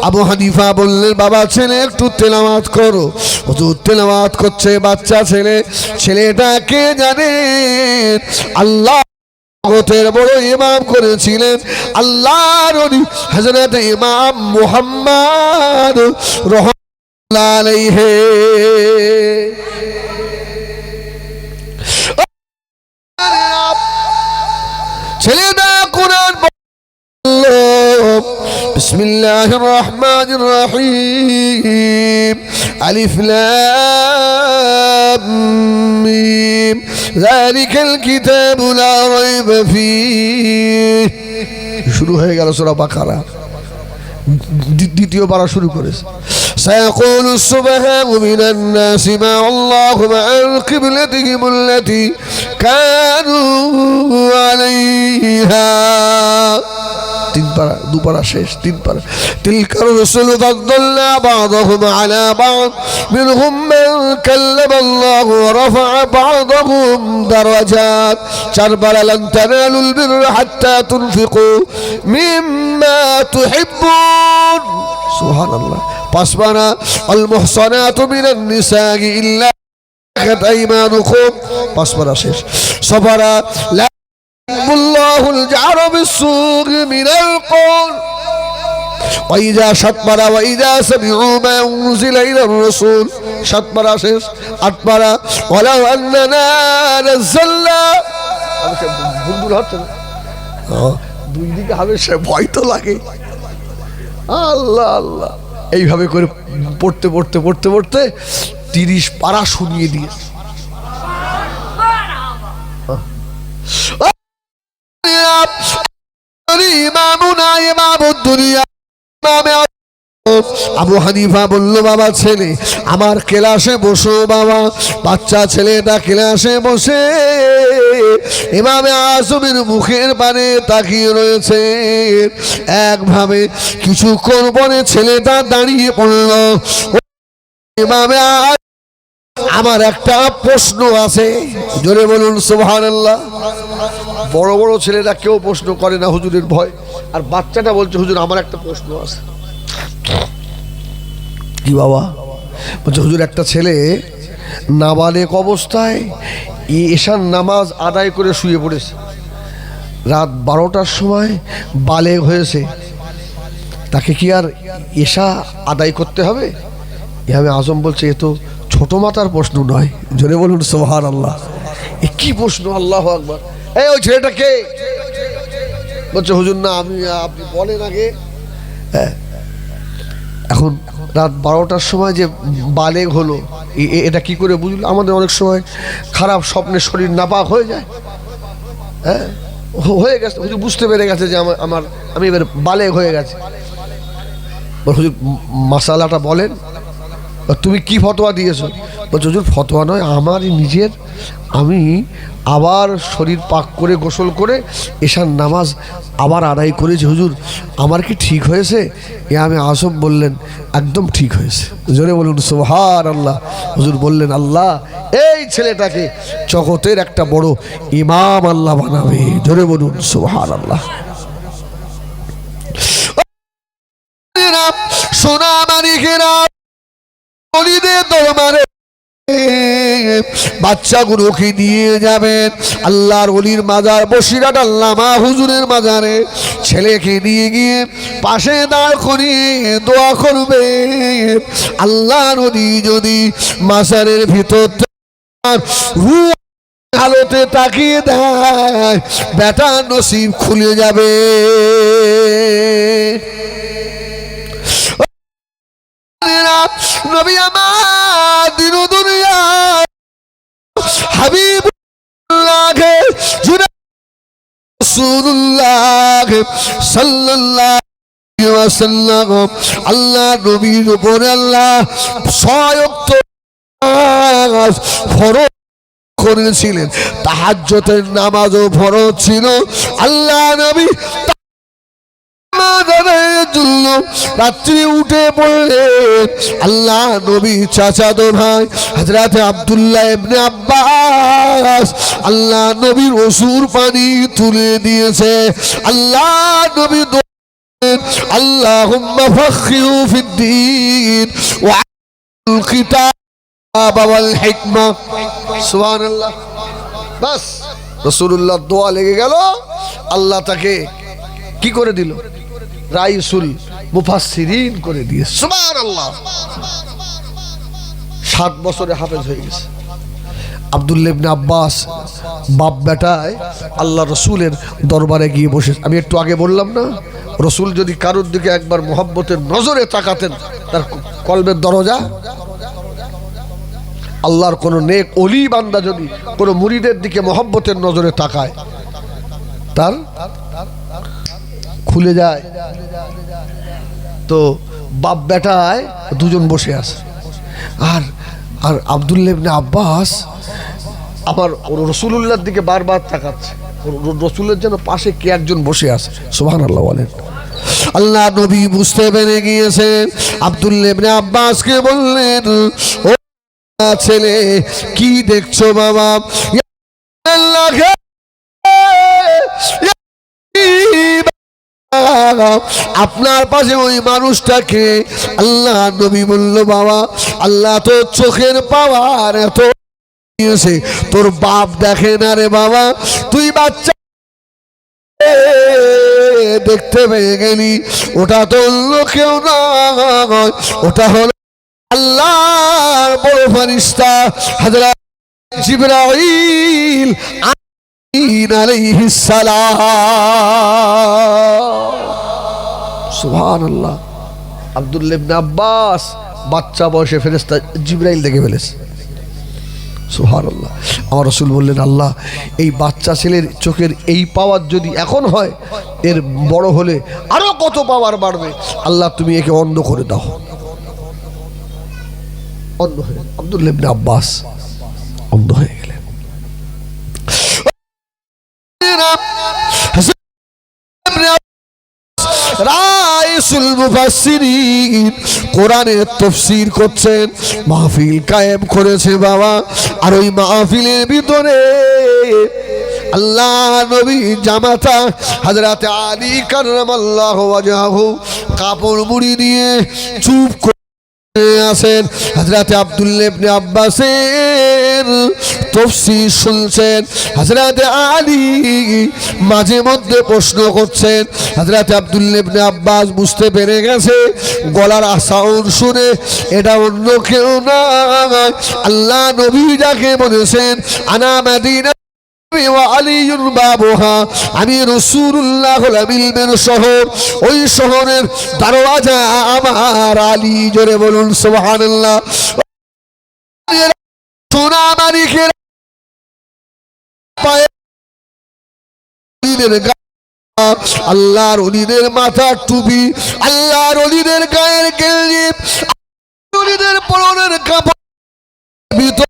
আবু হানিফা বললেন বাবা ছেলে একটু তেলাওয়াত করো। হুজুর তেলাওয়াত করছে, বাচ্চা ছেলে। ছেলেটাকে জানেন আল্লাহ জগতের বড় ইমাম করেছিলেন আল্লাহর ওলি হযরত ইমাম মুহাম্মদ রাহমাতুল্লাহ আলাইহি। ছেলেটা কোরআন বলল বিসমিল্লাহির রহমানির রহিম আলিফ লাম মিম যালিকাল কিতাবু লা রাইবা ফীহ। শুরু হয়ে গেল সূরা বাকারা, দ্বিতীয় পারা শুরু করেছে। سيقول السفهاء من الناس ما اللهم عن قبلتهم التي كانوا عليها। তিন পারা, দু পারা শেষ, তিন পারা। تلك الرسل فضلنا بعضهم على بعض منهم من كلم الله ورفع بعضهم درجات। চার পারা لن تنالوا البر حتى تنفقوا مما تحبون। سبحان الله। পাঁচ পারা المحصنات من النساء إلا ملكت أيمانكم। পাঁচ পারা শেষ। ছয় পারা لا يحب الله الجهر بالسوء من القول وإذا شطر وإذا سمعوا ما أنزل إلى الرسول। সাত পারা শেষ। আট পারা ولو أننا نزلنا। ভুল হচ্ছে না, দুই দিকে হবে, সে ভয় তো লাগে। আল্লাহ আল্লাহ, এইভাবে করে পড়তে পড়তে পড়তে পড়তে 30 পারা শুনিয়ে দিয়ে আবু হানিফা বলল বাবা ছেলে আমার ক্লাসে বসো বাবা। বাচ্চা ছেলেটা ক্লাসে বসে ইমামে আজমের মুখের পানে তাকিয়ে রয়েছে। একভাবে কিছুক্ষণ পরে ছেলেটা দাঁড়িয়ে পড়ল। ইমামে আমার একটা প্রশ্ন আছে, জোরে বলুন সুবহানাল্লাহ। বড় বড় ছেলেরা কেউ প্রশ্ন করে না হুজুরের ভয়, আর বাচ্চাটা বলছে হুজুর আমার একটা প্রশ্ন আছে। কি বাবা? বলছে হুজুর একটা ছেলে নাবালেগ অবস্থায় এশার নামাজ আদায় করে শুয়ে পড়েছে, রাত 12টার সময় বালেগ হয়েছে, তাকে কি আর এশা আদায় করতে হবে? ইমামে আজম বলছে এ তো ছোট মাথার প্রশ্ন নয়, জোরে বলুন সুবহানাল্লাহ। এ কি প্রশ্ন? আল্লাহু আকবার। এই ওই ছেলেটা কে? বলছে হুজুর না আমি, আপনি বলেন আগে। হ্যাঁ, এখন রাত 12টার সময় যে বালেগ হলো এটা কি করে বুঝলো? আমাদের অনেক সময় খারাপ স্বপ্নে শরীর নাপাক হয়ে যায়। হ্যাঁ, হয়ে গেছে, হুজুর বুঝতে পেরে গেছে যে আমি এবার বালেগ হয়ে গেছে। হুজুর মাসালাটা বলেন, তুমি কি ফতোয়া দিয়েছো? বলছে হুজুর ফতোয়া নয়, আমারই নিজের, আমি আবার শরীর পাক করে গোসল করে এশার নামাজ আবার আদায় করেছি হুজুর, আমার কি ঠিক হয়েছে? ইমামে আজম বললেন একদম ঠিক হয়েছে, জোরে বলুন সুবহানাল্লাহ। হুজুর বললেন আল্লাহ এই ছেলেটাকে জগতের একটা বড় ইমাম আল্লাহ বানাবে, জোরে বলুন সুবহানাল্লাহ। সোনা মানিকেরা দরবারে বাচ্চাগুলোকে নিয়ে যাবেন আল্লাহর ওলির মাজার বসিরহাট আল্লামা হুজুরের মাজারে। ছেলেকে নিয়ে গিয়ে পাশে দাঁড় করিয়ে দোয়া করবে, আল্লাহর ওলি যদি মাজারের ভিতর হালতে তাকিয়ে দেয় বেটা নসিব খুলে যাবে। নবী আমার দিন দুনিয়া হাবিবুল্লাহ রাসূলুল্লাহ সাল্লাল্লাহু আলাইহি ওয়াসাল্লাম আল্লাহ নবীর উপরে আল্লাহ 6 ওয়াক্ত নামাজ ফরজ করেছিলেন, তাহাজ্জুদের নামাজও ফরজ ছিল। আল্লাহ নবী জন্য রাত্রি উঠে পড়লেন আল্লাহ নবী চাচাতো ভাই হযরত আব্দুল্লাহ ইবনে আব্বাস আল্লাহ নবীর অসুর পানি তুলে দিয়েছে। আল্লাহ নবী আল্লাহুম্মা ফাখহিহু ফিদ্দীন ওয়া আল কিতাব ওয়াল হিকমা। সুবহানাল্লাহ। বাস রাসূলুল্লাহ দোয়া লেগে গেল, আল্লাহ তাকে কি করে দিল? রাইসুল মুফাসসিরিন করে দিয়ে। সুবহানাল্লাহ। 7 বছরে হাফেজ হয়ে গেছে। আব্দুল্লাহ ইবনে আব্বাস বাপ বেটায় আল্লাহ রসুলের দরবারে গিয়ে বসে। আমি একটু আগে বললাম না, রসুল যদি কারোর দিকে একবার মোহাব্বতের নজরে তাকাতেন, তার কলবের দরজা, আল্লাহর কোন নেক ওলি বান্দা যদি কোন মুরিদের দিকে মোহাব্বতের নজরে তাকায়, তার খুলে যায়। তো বাপ বেটায় দুজন বসে আছে, আর আর আব্দুল্লাহ ইবনে আব্বাস আমার রসুলুল্লাহর দিকে বারবার তাকাচ্ছে, রসুলের যেন পাশে কে একজন বসে আছে। সুবহানাল্লাহ বলেন। আল্লাহ নবী বুঝতে পেরে গিয়েছেন। আব্দুল্লাহ ইবনে আব্বাসকে বললেন, ও ছেলে কি দেখছো বাবা? আপনার পাশে ওই মানুষটাকে। আল্লাহ নবী বলল, বাবা আল্লাহ তো চোখের পাওয়ার এত দিয়েছে, তোর বাপ দেখে না রে বাবা, তুই বাচ্চা দেখতে পেয়ে গেলি। ওটা তো অন্য কেউ নয়, ওটা হলো আল্লাহর বড় ফেরেশতা হযরত জিবরাইল আলাইহিস সালাম। সুবহানাল্লাহ। আব্দুল্লাহ ইবনে আব্বাস বাচ্চা বয়সে ফেরেশতা জিবরাইল দেখে ফেলেছে। সুবহানাল্লাহ। আমার রাসূল বললেন, আল্লাহ এই বাচ্চা ছেলের চোখের এই পাওয়ার যদি এখন হয়, এর বড় হলে আরো কত পাওয়ার বাড়বে। আল্লাহ তুমি একে অন্ধ করে দাও। অন্ধ হয়ে আব্দুল্লাহ ইবনে আব্বাস অন্ধ হয়ে গেলেন। রাইসুল মুফাসসিরিন কোরআনের তাফসীর করছেন, মাহফিল কায়েম করেছে বাবা। আর ওই মাহফিলের ভিতরে আল্লাহ নবী জামাতা হযরত আলী কাররামাল্লাহু ওয়াজহাহু কাপড় মুড়ি দিয়ে চুপ করে আছেন। হযরত আব্দুল্লাহ ইবনে আব্বাসের তাফসীর শুনছেন। হযরত আলী মাঝে মধ্যে প্রশ্ন করছেন। হযরত আব্দুল্লাহ ইবনে আব্বাস বুঝতে পেরে গেছে, গলার সাউন্ড শুনে এটা অন্য কেউ নয়, আল্লাহ নবী যাকে বলেছেন আনা মাদিনা আমি রাসূলুল্লাহ আমিনের শহর, ওই শহরের দরওয়াজা আমার আলী। জোরে বলুন সুবহানাল্লাহ। সোনা মানিকের আল্লাহর ওলিদের মাথার টুপি, আল্লাহর ওলিদের গায়ের গেঞ্জি, ওলিদের পরনের কাপড় ভিতর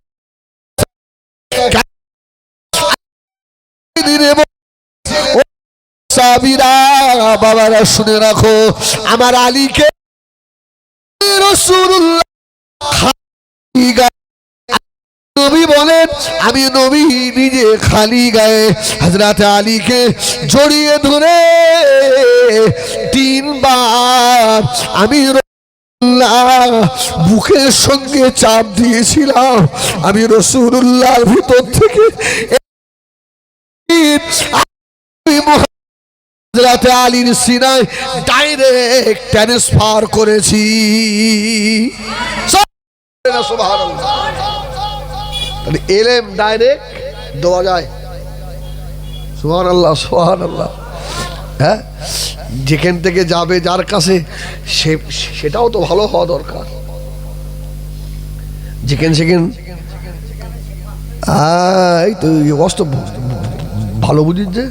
বাবারা শুনে রাখো, আমার আলীকে নবী বলেন, আমি নবী নিজে খালি গায়ে হযরত আলীকে জড়িয়ে ধরে 3 বার আমি বুকের সঙ্গে চাপ দিয়েছিলাম। আমি রাসূলুল্লাহর ভিতর থেকে হযরত আলীর সিনায় ডাইরেক্ট ট্রান্সফার করেছি। সুবহানাল্লাহ। তাহলে ইলম ডাইরেক্ট দেওয়া যায়। সুবহানাল্লাহ সুবহানাল্লাহ। হ্যাঁ, যেখান থেকে যাবে যার কাছে সেটাও তো ভালো হওয়া দরকার। যেখানে সেখানে এই তো অস্ত ভালো বুঝিস যে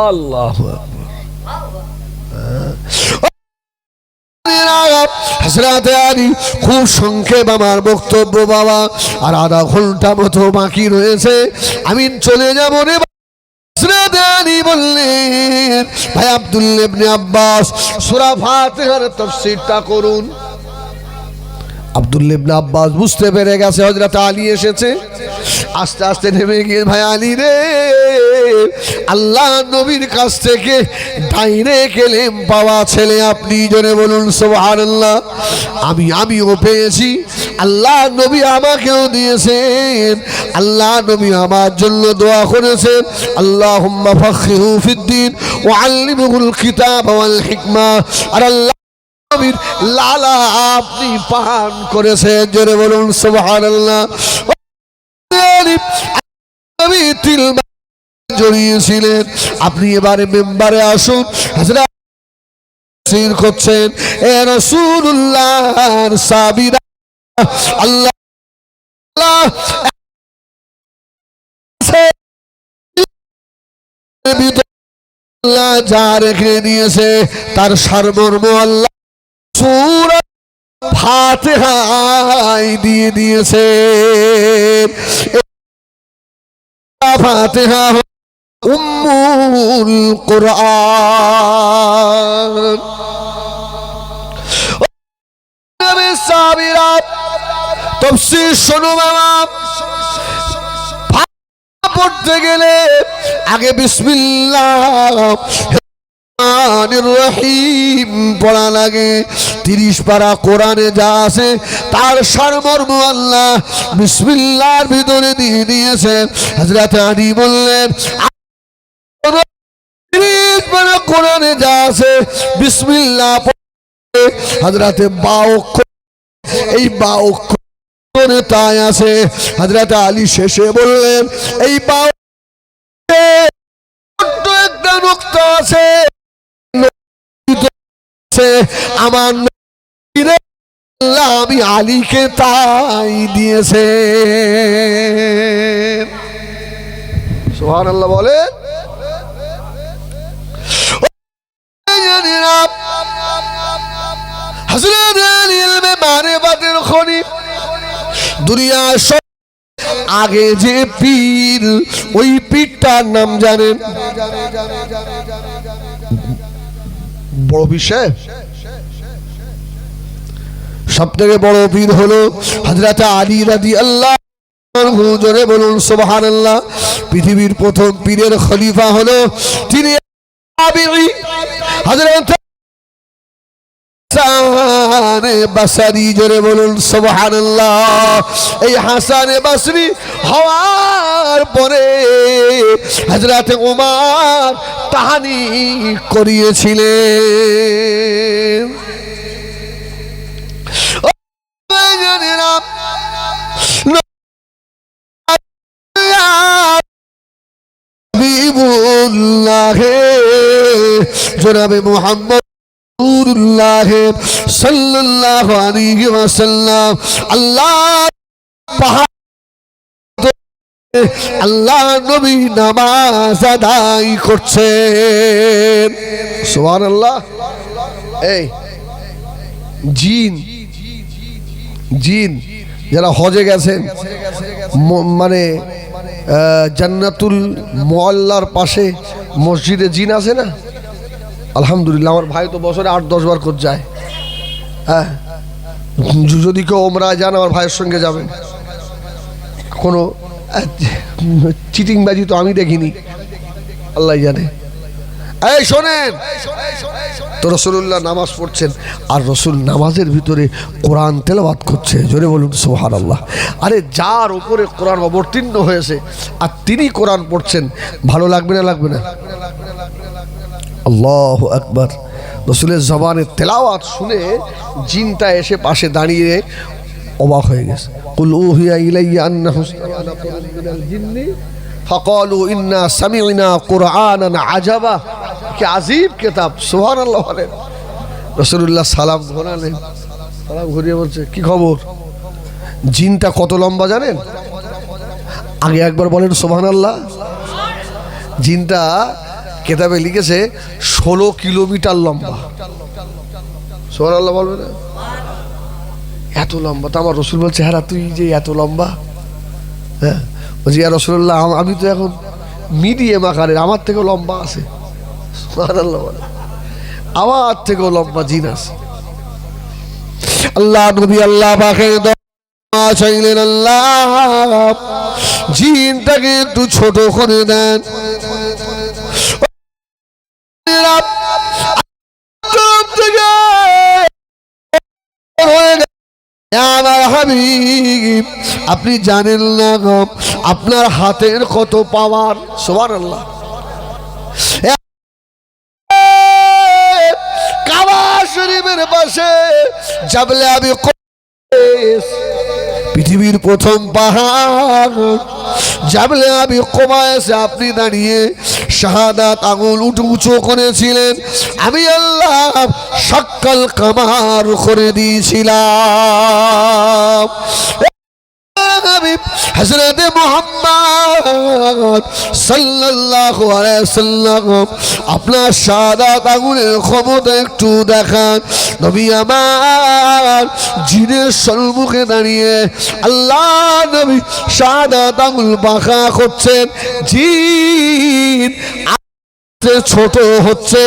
আল্লাহ হযরত আলী খুব সংক্ষেপ আমার বক্তব্য বাবা, আর আধা ঘন্টা মতো বাকি রয়েছে, আমি চলে যাবো রে। হযরত আলী বললেন, ভাই আব্দুল্লাহ ইবনে আব্বাস সূরা ফাতিহার তাফসীরটা করুন। আব্দুল্লাহ ইবনে আব্বাস বুঝতে পেরে গেছে হযরত আলী এসেছে, আস্তে আস্তে নেমে গিয়ে, ভাই আলী রে, আল্লাহ নবীর কাছ থেকে ডাইরেক্ট এলেম পাওয়া ছেলে আপনি, জোরে বলুন সুবহানাল্লাহ। আমিও পেয়েছি, আল্লাহ নবী আমাকেও দিয়েছেন, আল্লাহ নবী আমার জন্য দোয়া করেছেন, আল্লাহুম্মা ফাক্কিহু ফিদ্দীন ওয়া আল্লিমহুল কিতাব ওয়াল হিকমা। আর আল্লাহ নবীর লালা আপনি পান করেছেন, জোরে বলুন সুবহানাল্লাহ। নবী তিল জড়িয়েছিলেন। আপনি এবারে মেম্বারে আসুন, হযরত সির করছেন, এ রাসূলুল্লাহর সাহাবীরা আল্লাহ যা রেখে দিয়েছে তার সারমর্ম আল্লাহ সূরা ফাতিহায় দিয়ে দিয়েছে। ফাতিহা উম্মুল কুরআন। সাহাবীরা তাফসীর শোনো বাবা, পড়তে গেলে আগে বিসমিল্লাহির রহিম পড়া লাগে। 30 পারা কোরআনে যা আছে তার সারমর্ম আল্লাহ বিসমিল্লাহর ভিতরে দিয়ে দিয়েছে। হযরত আলী বললেন, 30 পারা কোরআনে যা আছে বিসমিল্লাহ পড়ে হযরতে বা অক্ষর, এই বা অক্ষর তাই আছে। হযরত আলী শেষে বললেন, এই বা একটা নুকতা আছে, আমার আল্লাহ আমি আলীকে তাই দিয়েছে। সুবহানাল্লাহ বলেন। হযরত আলী ইলমে মারিফাতের খনি, দুনিয়ার সব আগে যে পীর, ওই পীরটার নাম জানেন? বড় পীর সাহেব, সব থেকে বড় পীর হলো হযরত আলী রাদিয়াল্লাহু আনহু, জোরে বলুন সুবহানাল্লাহ। পৃথিবীর প্রথম পীরের খলিফা হলো তিনি তাবিঈ হযরত হাসানে বসরি, জোরে বলুন সুবহানাল্লাহ। এই হাসানে বসরি হওয়ার পরে হযরত উমর তাহানি করিয়েছিলেন। জনাবে মুহাম্মদ রাসূলুল্লাহ সাল্লাল্লাহু আলাইহি ওয়াসাল্লাম আল্লাহ নবী নামাজ আদায় করছেন। সুবহানাল্লাহ। এই জিন যারা হজে গেছেন, মানে জান্নাতুল মুআল্লার পাশে মসজিদে জিন আছে না? আলহামদুলিল্লাহ, আমার ভাই তো বছরে 8-10 বার করে যায়। হ্যাঁ, যদি কেউ ওমরায় যান আমার ভাইয়ের সঙ্গে যাবেন। কোনো চিটিংবাজি তো আমি দেখিনি, আল্লাহ জানে। এই শোনেন, তো রাসূলুল্লাহ নামাজ পড়ছেন, আর রাসূল নামাজের ভিতরে কোরআন তেলাওয়াত করছে, জোরে বলুন সুবহানাল্লাহ। আরে যার উপরে কোরআন অবতীর্ণ হয়েছে আর তিনি কোরআন পড়ছেন, ভালো লাগবে না? লাগবে না? আল্লাহু আকবার। রাসূলের জবানে তেলাওয়াত শুনে জিনটা এসে পাশে দাঁড়িয়ে অবাক হয়ে গেছে। কুল উহিয়া ইলাইয়া আন্নাহু ইসতামা'a নাফারুম মিনাল জিন্নি ফাকালু ইন্না সামি'না কুরআনান আজাবা। কি আজীব কিতাব! সুবহানাল্লাহ। রাসূলুল্লাহ সালাম ঘোরালেন, সালাম ঘুরিয়ে বলছে, কি খবর? জিনটা কত লম্বা জানেন? আগে একবার বলেন সুবহানাল্লাহ। জিনটা কেতাবে লিখেছে 16 কিলোমিটার লম্বা। সুবহানাল্লাহ বলবে না? এত লম্বা। তো আমার রসুল বলছে, হ্যাঁ তুই যে এত লম্বা? হ্যাঁ, বলছি ইয়া রাসূলুল্লাহ, আমি তো এখন মিডিয়াম আকারের, আমার থেকেও লম্বা আছে, সুবহানাল্লাহ বলে, আমার থেকেও লম্বা জিন আছে। আল্লাহ নবী আল্লাহ পাকের দোয়া চাইলেন, আল্লাহ জিনটাকে একটু ছোট করে দেন। আমার হাবিব, আপনি জানেন না আপনার হাতের কত পাওয়ার, সুবহানাল্লাহ। কাবা শরীফের পাশে জাবলে আবি কুবাইস, পৃথিবীর প্রথম পাহাড় জাবলে আবি কুবাইসে আপনি দাঁড়িয়ে শাহাদাত আঙুল উঁচু করেছিলেন। আমি আল্লাহ সকল কামার করে দিয়েছিলাম। হযরত মুহাম্মদ সাল্লাল্লাহু আলাইহি ওয়াসাল্লাম আপনার শাহাদাত আগুনের ক্ষমতা একটু দেখান। নবী আমার জিনের সম্মুখে দাঁড়িয়ে আল্লাহ নবী শাহাদাত আগুন বাঁকা করছেন, জিন ছোট হচ্ছে,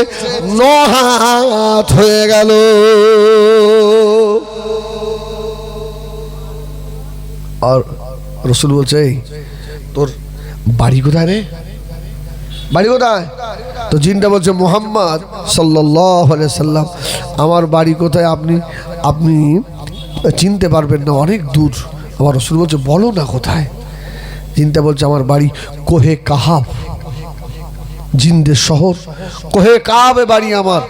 9 হাত হয়ে গেল। আর রসুল বলছে, তোর বাড়ি কোথায় রে, বাড়ি কোথায়? তো জিনটা বলছে, মুহাম্মদ সাল্লাল্লাহু আলাইহি সাল্লাম আমার বাড়ি কোথায় আপনি আপনি চিনতে পারবেন না, অনেক দূর। আমার রসুল বলছে, বলো না কোথায়? জিনটা বলছে, আমার বাড়ি কোহে কাহাব, জিনদের শহর কোহে কাহাবে বাড়ি আমার।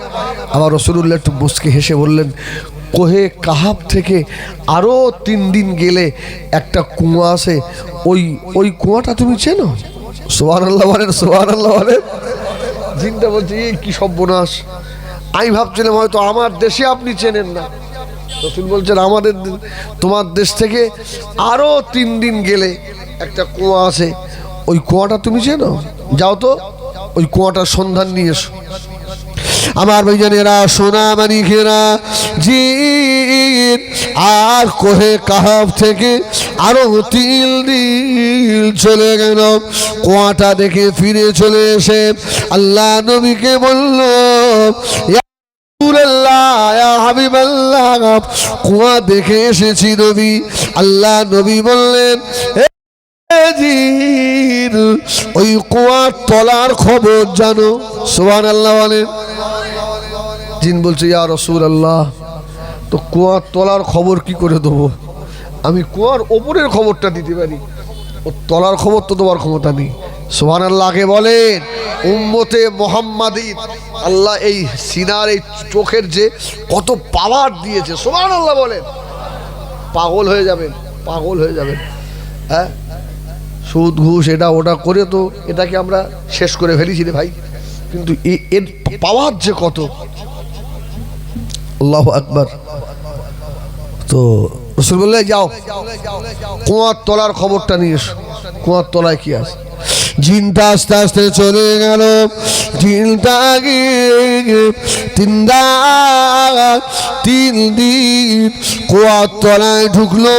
আমার রসুলুল্লাহ একটু মুস্কি হেসে বললেন, কোহে কাহাব থেকে আরো 3 দিন গেলে একটা কুয়া আছে, ওই কুয়াটা তুমি চেনো? সুবহানাল্লাহ বলেন, সুবহানাল্লাহ বলেন। জিনটা বলছে, এই কি সর্বনাশ, আমি ভাবছিলাম হয়তো আমার দেশে আপনি চেনেন না। রসুল বলছেন, আমাদের তোমার দেশ থেকে আরো 3 দিন গেলে একটা কুয়া আছে, ওই কুয়াটা তুমি চেনো? যাও তো ওই কুয়াটার সন্ধান নিয়ে এসো। আমার ভাইজানেরা, সোনা মানিকেরা, জিন আর কোহে কাহাব থেকে আরো 3 দিন চলে গেল। কুয়াটা দেখে ফিরে চলে এসে আল্লাহ নবীকে বলল, কুয়া দেখে এসেছি নবী। আল্লাহ নবী বললেন, ওই কুয়ার তলার খবর জানো? সুবহানাল্লাহ বলেন। জিন বলছে, ইয়া রাসূলুল্লাহ, তো কুয়ার তলার খবর কি করে দেবো? আমি কুয়ার ওপরের খবরটা দিতে পারি, ও তলার খবর তো দেওয়ার ক্ষমতা নেই। সুবহানাল্লাহ কে বলেন। উম্মতে মুহাম্মাদী আল্লাহ এই সিনার এই চোখের যে কত পাওয়ার দিয়েছে, সুবহানাল্লাহ বলেন। পাগল হয়ে যাবেন, পাগল হয়ে যাবেন। হ্যাঁ, সুদ ঘুষ এটা ওটা করে তো এটাকে আমরা শেষ করে ফেলেছি রে ভাই, কিন্তু এর পাওয়ার যে কত, আল্লাহু আকবার। তো রাসূল বললেন, যাও কুয়ার তলার খবরটা নিয়ে এসো, কুয়ার তলায় কি আছে। জিনটা আস্তে আস্তে চলে গেল। জিনটা গিয়ে 3 দিন কুয়ার তলায় ঢুকলো,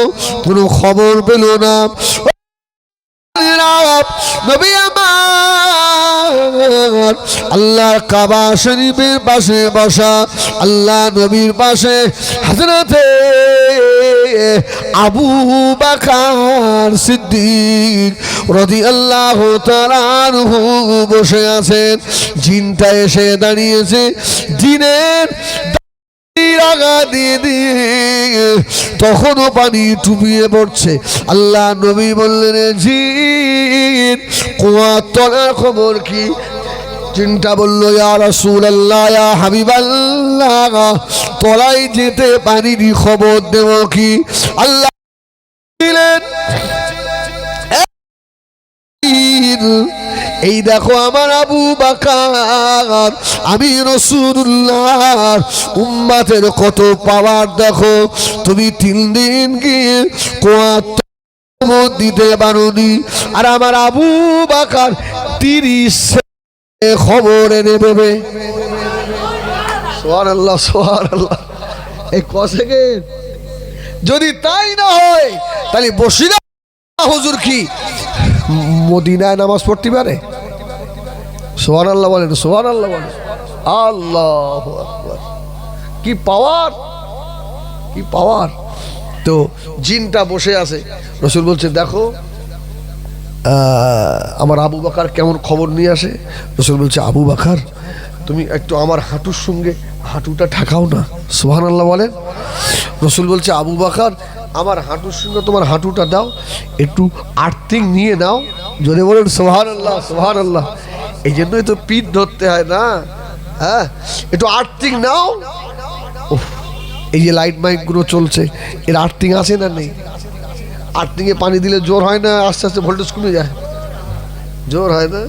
কোনো খবর পেল না। নবী আমার আল্লাহর কাবা শরীফের পাশে বসা, আল্লাহ নবীর পাশে হযরতে আবু বকর সিদ্দিক রাদিয়াল্লাহু তাআলা আনহু বসে আছেন। জিনটা এসে দাঁড়িয়েছে, জিনের আগা দিয়ে দিয়ে তখনও পানি টুপিয়ে পড়ছে। আল্লাহ নবী বললেন, জিন কুয়ার তলার খবর কি? জিনটা বলল, ইয়া রাসূলুল্লাহ, ইয়া হাবিবাল্লাহ, তলায় যেতে পারিনি, খবর দেব কি? আল্লাহ দিলেন, এই দেখো আমার আবু বকর, আমি রাসূলুল্লাহর উম্মতের কত পাওয়ার দেখো। তুমি 3 দিন গিয়ে কুয়ার দিতে পারোনি, আর আমার আবু বকর 30 খবর এনে দেবে। সুবহানাল্লাহ, সুবহানাল্লাহ। এই কসেকে যদি তাই না হয় তাহলে বসিরা হুজুর কি মদিনায় নামাজ পড়তে পারে? সুবহানাল্লাহ বলেন, সুবহানাল্লাহ বলেন। আল্লাহু আকবার, কি পাওয়ার, কি পাওয়ার। তো জিনটা বসে আছে, রসুল বলছে দেখো আমার আবু বকর কেমন খবর নিয়ে আসে। রসুল বলছে আবু বকর তুমি একটু আমার হাঁটুর সঙ্গে হাঁটুটা ঠেকাও না। সুবহানাল্লাহ বলেন। রসুল বলছে আবু বকর আমার হাঁটুর সঙ্গে তোমার হাঁটুটা দাও, একটু আর্থিং নিয়ে নাও। যদি বলেন সুবহানাল্লাহ, সুবহানাল্লাহ। এই জন্যই তো পিঠ ধরতে হয় না, হ্যাঁ, একটু আর্থিং নাও। এই যে লাইট মাইকগুলো চলছে, এর আর্থিং আছে না নেই? আর্থিংয়ে পানি দিলে জোর হয় না, আস্তে আস্তে ভোল্টেজ কমে যায়, জোর হয় না।